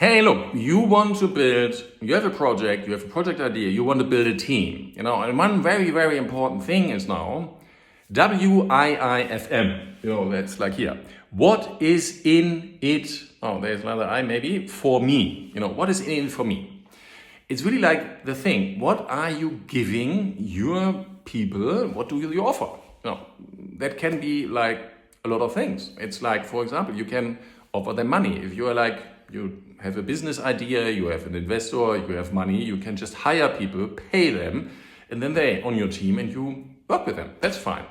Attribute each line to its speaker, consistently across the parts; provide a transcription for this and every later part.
Speaker 1: Hey, look, you have a project idea, you want to build a team, and one very, very important thing is now WIIFM, that's like here. What is in it? Oh, there's another I maybe, for me, what is in it for me? It's really like the thing, what are you giving your people? What do you offer? That can be like a lot of things. It's like, for example, you can offer them money. If you are like, you have a business idea, you have an investor, you have money, you can just hire people, pay them, and then they're on your team and you work with them. That's fine.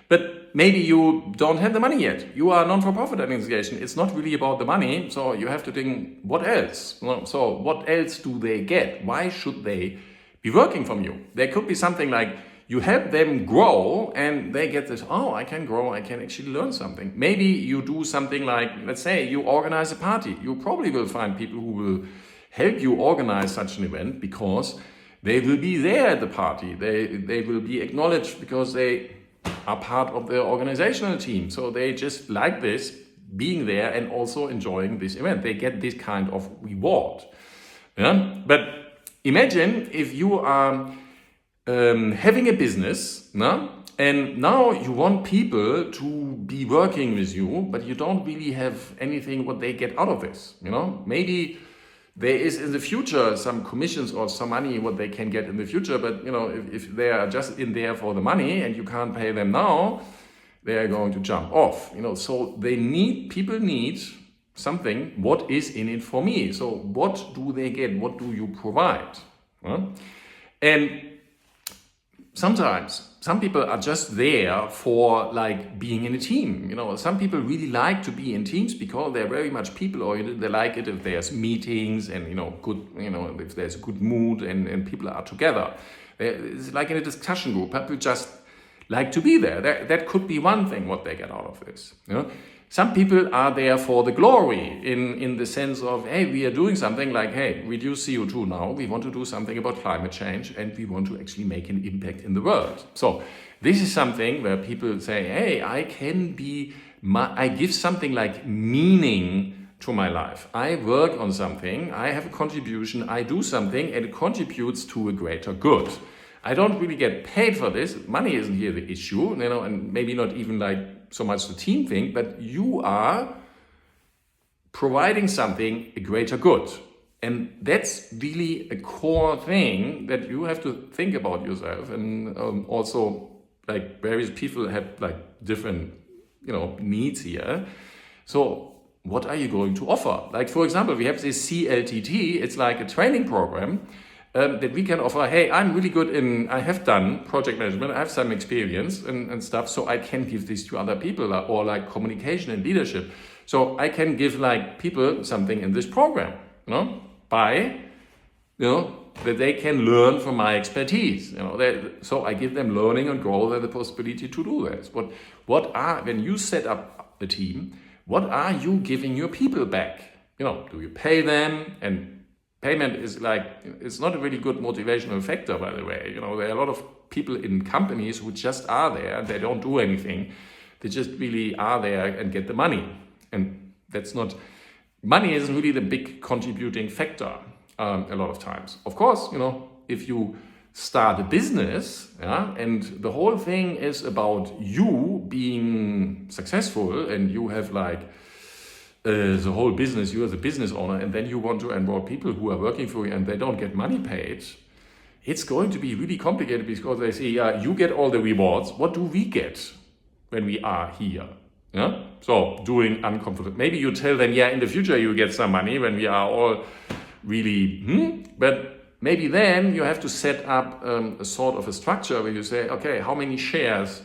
Speaker 1: But maybe you don't have the money yet. You are a non-for-profit organization. It's not really about the money. So you have to think, what else? So what else do they get? Why should they be working from you? There could be something like you help them grow and they get this, oh, I can grow, I can actually learn something. Maybe you do something like, let's say you organize a party. You probably will find people who will help you organize such an event because they will be there at the party. They will be acknowledged because they are part of the organizational team. So they just like this, being there and also enjoying this event. They get this kind of reward. Yeah? But imagine if you are having a business, and now you want people to be working with you, but you don't really have anything what they get out of this. Maybe there is in the future some commissions or some money what they can get in the future, but if they are just in there for the money and you can't pay them now, they are going to jump off. So people need something. What is in it for me? So what do they get? What do you provide? And sometimes some people are just there for like being in a team. Some people really like to be in teams because they're very much people oriented. They like it if there's meetings and good, if there's a good mood and people are together. It's like in a discussion group. People just like to be there. That could be one thing what they get out of this. Some people are there for the glory in the sense of, hey, we are doing something like, hey, reduce CO2 now. We want to do something about climate change and we want to actually make an impact in the world. So this is something where people say, hey, I give something like meaning to my life. I work on something, I have a contribution, I do something and it contributes to a greater good. I don't really get paid for this. Money isn't here the issue, and maybe not even like so much the team thing, but you are providing something, a greater good. And that's really a core thing that you have to think about yourself. And also like various people have like different, needs here. So what are you going to offer? Like, for example, we have this CLTT. It's like a training program that we can offer. Hey, I'm really good I have done project management, I have some experience and stuff, so I can give this to other people, or like communication and leadership. So I can give like people something in this program, that they can learn from my expertise. So I give them learning and growth and the possibility to do this. But when you set up a team, what are you giving your people back? Do you pay them? And payment is like, it's not a really good motivational factor, by the way. There are a lot of people in companies who just are there and they don't do anything. They just really are there and get the money. And money isn't really the big contributing factor a lot of times. Of course, if you start a business, and the whole thing is about you being successful and you have like, the whole business, you are the business owner, and then you want to enroll people who are working for you and they don't get money paid, it's going to be really complicated because they say, you get all the rewards. What do we get when we are here? So doing uncomfortable. Maybe you tell them, in the future you get some money when we are all really, but maybe then you have to set up a sort of a structure where you say, okay, how many shares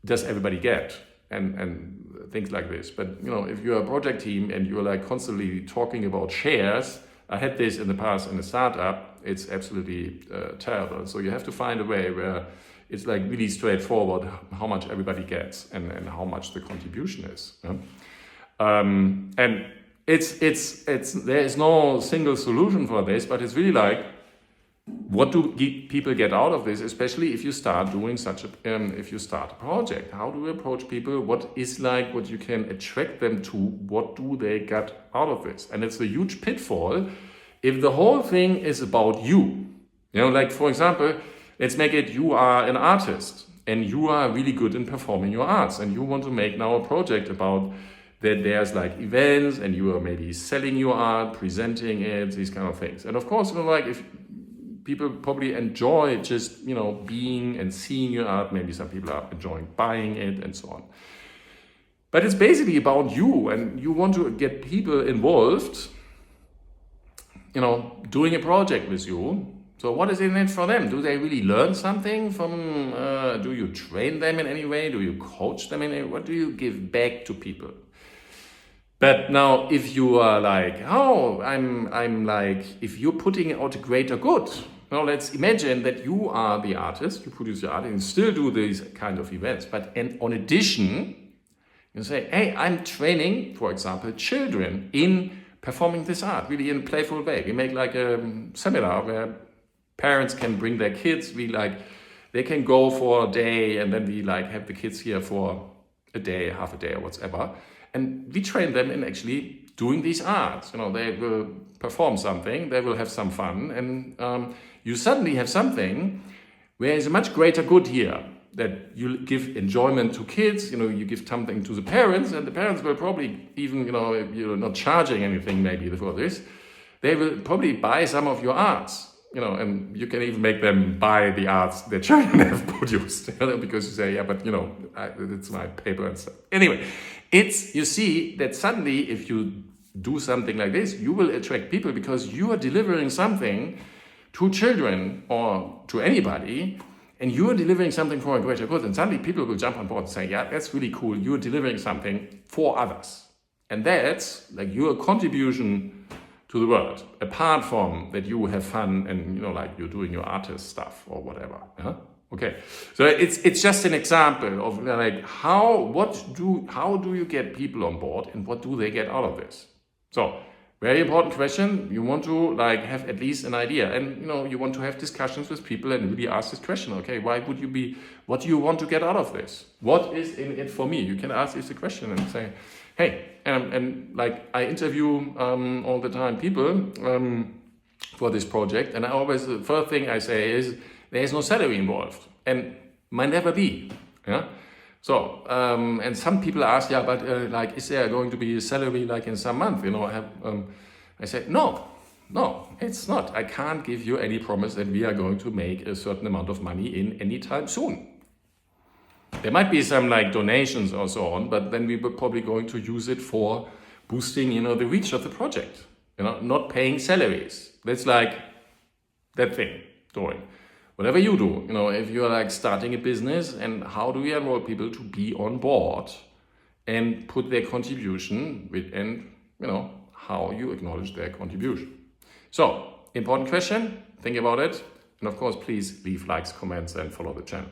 Speaker 1: does everybody get? And things like this. But if you're a project team and you're like constantly talking about shares, I had this in the past in a startup, it's absolutely terrible. So you have to find a way where it's like really straightforward how much everybody gets and how much the contribution is. And there is no single solution for this, but it's really like what do people get out of this, especially if you start doing if you start a project? How do you approach people? What is like what you can attract them to? What do they get out of this? And it's a huge pitfall if the whole thing is about you. Like for example, let's make it you are an artist and you are really good in performing your arts, and you want to make now a project about that there's like events and you are maybe selling your art, presenting it, these kind of things. And of course, like if people probably enjoy just, being and seeing your art, maybe some people are enjoying buying it and so on. But it's basically about you, and you want to get people involved, doing a project with you. So what is in it for them? Do they really learn something from, do you train them in any way? Do you coach them in any way? What do you give back to people? But now, if you are like, I'm like, if you're putting out a greater good, now let's imagine that you are the artist, you produce your art and still do these kind of events. But on addition, you say, hey, I'm training, for example, children in performing this art, really in a playful way. We make like a seminar where parents can bring their kids. They can go for a day, and then we like have the kids here for a day, half a day or whatever. And we train them in actually doing these arts. They will perform something, they will have some fun, and you suddenly have something where there's a much greater good here, that you give enjoyment to kids, you give something to the parents, and the parents will probably even, if you're not charging anything maybe for this, they will probably buy some of your arts. And you can even make them buy the arts their children have produced, because you say, yeah, but it's my paper and stuff. Anyway, you see that suddenly if you do something like this, you will attract people because you are delivering something to children or to anybody, and you are delivering something for a greater good. And suddenly people will jump on board and say, yeah, that's really cool. You're delivering something for others. And that's like your contribution to the world, apart from that you have fun and like you're doing your artist stuff or whatever. Yeah? Okay, so it's just an example of like how do you get people on board and what do they get out of this? So very important question. You want to like have at least an idea, and you want to have discussions with people and really ask this question. Okay, what do you want to get out of this? What is in it for me? You can ask this question and say, hey, and like I interview all the time people for this project, and the first thing I say is there is no salary involved, and might never be. Yeah. So and some people ask, yeah, but like, is there going to be a salary like in some month? I say no, it's not. I can't give you any promise that we are going to make a certain amount of money in any time soon. There might be some like donations or so on, but then we were probably going to use it for boosting, the reach of the project. Not paying salaries. That's like that thing doing. Whatever you do, if you're like starting a business, and how do we enroll people to be on board and put their contribution and how you acknowledge their contribution. So, important question, think about it. And of course, please leave likes, comments, and follow the channel.